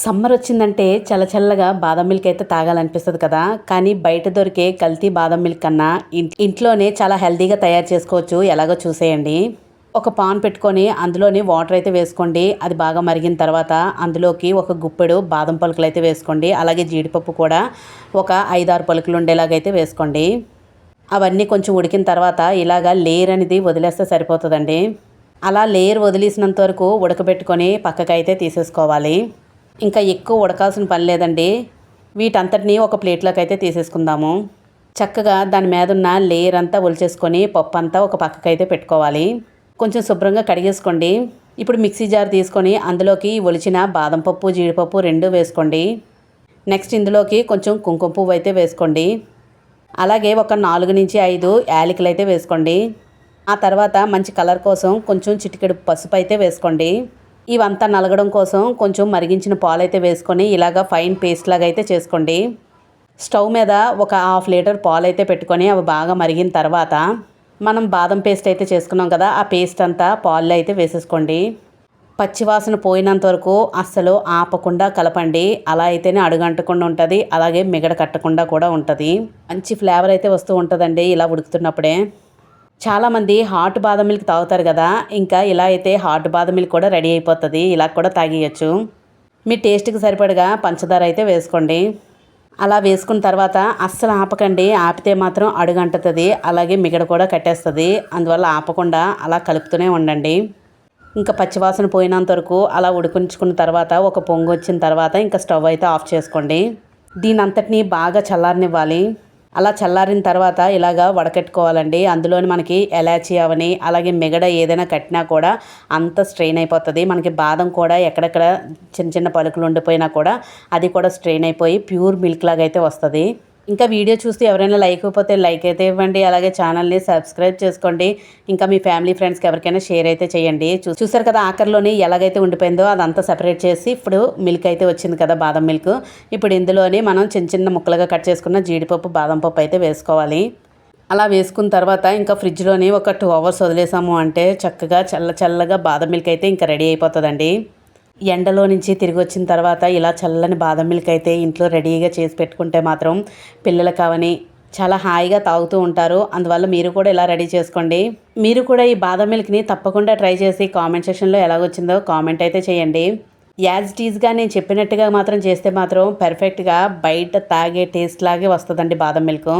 Summer వచ్చిందంటే చల్లచల్లగా బాదం milk అయితే తాగాలనిపిస్తుంది కదా. కానీ బయట దొరికే కల్తీ బాదం మిల్క్ కన్నా ఇంట్లోనే చాలా హెల్తీగా తయారు చేసుకోవచ్చు. ఎలాగో చూసేయండి. ఒక పాన్ పెట్టుకొని అందులోని వాటర్ అయితే వేసుకోండి. అది బాగా మరిగిన తర్వాత అందులోకి ఒక గుప్పెడు బాదం పలుకులు అయితే వేసుకోండి. అలాగే జీడిపప్పు కూడా ఒక 5-6 పలుకులు ఉండేలాగైతే వేసుకోండి. అవన్నీ కొంచెం ఉడికిన తర్వాత ఇలాగా లేయర్ అనేది వదిలేస్తే సరిపోతుందండి. అలా లేయర్ వదిలేసినంత వరకు ఉడకబెట్టుకొని పక్కకైతే తీసేసుకోవాలి. ఇంకా ఎక్కువ ఉడకాల్సిన పని లేదండి. వీటంతటినీ ఒక ప్లేట్లోకి అయితే తీసేసుకుందాము. చక్కగా దాని మీద ఉన్న లేయర్ అంతా ఒలిచేసుకొని పప్పు అంతా ఒక పక్కకైతే పెట్టుకోవాలి. కొంచెం శుభ్రంగా కడిగేసుకోండి. ఇప్పుడు మిక్సీ జార్ తీసుకొని అందులోకి ఒలిచిన బాదం పప్పు జీడిపప్పు 2 వేసుకోండి. నెక్స్ట్ ఇందులోకి కొంచెం కుంకుమ పువ్వు అయితే వేసుకోండి. అలాగే ఒక 4 నుంచి 5 యాలకులు అయితే వేసుకోండి. ఆ తర్వాత మంచి కలర్ కోసం కొంచెం చిటికెడు పసుపు అయితే వేసుకోండి. ఇవంతా నలగడం కోసం కొంచెం మరిగించిన పాలైతే వేసుకొని ఇలాగ ఫైన్ పేస్ట్ లాగా అయితే చేసుకోండి. స్టవ్ మీద ఒక 1/2 లీటర్ పాలు అయితే పెట్టుకొని అవి బాగా మరిగిన తర్వాత మనం బాదం పేస్ట్ అయితే చేసుకున్నాం కదా, ఆ పేస్ట్ అంతా పాల్లో అయితే వేసేసుకోండి. పచ్చివాసన పోయినంత వరకు అస్సలు ఆపకుండా కలపండి. అలా అయితేనే అడుగంటకుండా ఉంటుంది. అలాగే మిగడ కట్టకుండా కూడా ఉంటుంది. మంచి ఫ్లేవర్ అయితే వస్తూ ఉంటుందండి ఇలా ఉడుకుతున్నప్పుడే. చాలామంది హాట్ బాదం మిల్క్ తాగుతారు కదా, ఇంకా ఇలా అయితే హాట్ బాదం మిల్క్ కూడా రెడీ అయిపోతుంది. ఇలా కూడా తాగేయచ్చు. మీ టేస్ట్కి సరిపడగా పంచదార అయితే వేసుకోండి. అలా వేసుకున్న తర్వాత అస్సలు ఆపకండి. ఆపితే మాత్రం అడుగంటుతుంది. అలాగే మిగడ కూడా కట్టేస్తుంది. అందువల్ల ఆపకుండా అలా కలుపుతూనే ఉండండి. ఇంకా పచ్చివాసన పోయినంత వరకు అలా ఉడికించుకున్న తర్వాత ఒక పొంగు వచ్చిన తర్వాత ఇంకా స్టవ్ అయితే ఆఫ్ చేసుకోండి. దీని అంతటినీ బాగా చల్లారనివ్వాలి. అలా చల్లారిన తర్వాత ఇలాగా వడకట్టుకోవాలండి. అందులోని మనకి ఎలాచీ అవని అలాగే మిగడ ఏదైనా కట్టినా కూడా అంత స్ట్రెయిన్ అయిపోతుంది. మనకి బాదం కూడా ఎక్కడెక్కడ చిన్న చిన్న పలుకులు ఉండిపోయినా కూడా అది కూడా స్ట్రెయిన్ అయిపోయి ప్యూర్ మిల్క్ లాగా అయితే వస్తుంది. ఇంకా వీడియో చూస్తే ఎవరైనా లైక్ అయిపోతే లైక్ అయితే ఇవ్వండి. అలాగే ఛానల్ని సబ్స్క్రైబ్ చేసుకోండి. ఇంకా మీ ఫ్యామిలీ ఫ్రెండ్స్కి ఎవరికైనా షేర్ అయితే చేయండి. చూసారు కదా ఆఖరిలోని ఎలాగైతే ఉండిపోయిందో అదంతా సెపరేట్ చేసి ఇప్పుడు మిల్క్ అయితే వచ్చింది కదా బాదం మిల్క్. ఇప్పుడు ఇందులోని మనం చిన్న చిన్న ముక్కలుగా కట్ చేసుకున్న జీడిపప్పు బాదం పప్పు అయితే వేసుకోవాలి. అలా వేసుకున్న తర్వాత ఇంకా ఫ్రిడ్జ్లోని ఒక 2 అవర్స్ వదిలేసాము అంటే చక్కగా చల్లగా బాదం మిల్క్ అయితే ఇంకా రెడీ అయిపోతుందండి. ఎండలో నుంచి తిరిగి వచ్చిన తర్వాత ఇలా చల్లని బాదం మిల్క్ అయితే ఇంట్లో రెడీగా చేసి పెట్టుకుంటే మాత్రం పిల్లలకు అవని చాలా హాయిగా తాగుతూ ఉంటారు. అందువల్ల మీరు కూడా ఇలా రెడీ చేసుకోండి. మీరు కూడా ఈ బాదం మిల్క్ని తప్పకుండా ట్రై చేసి కామెంట్ సెక్షన్లో ఎలాగొచ్చిందో కామెంట్ అయితే చేయండి. యాజ్ ఇట్ ఈజ్గా నేను చెప్పినట్టుగా మాత్రం చేస్తే మాత్రం పర్ఫెక్ట్గా బయట తాగే టేస్ట్ లాగే వస్తుందండి బాదం మిల్క్.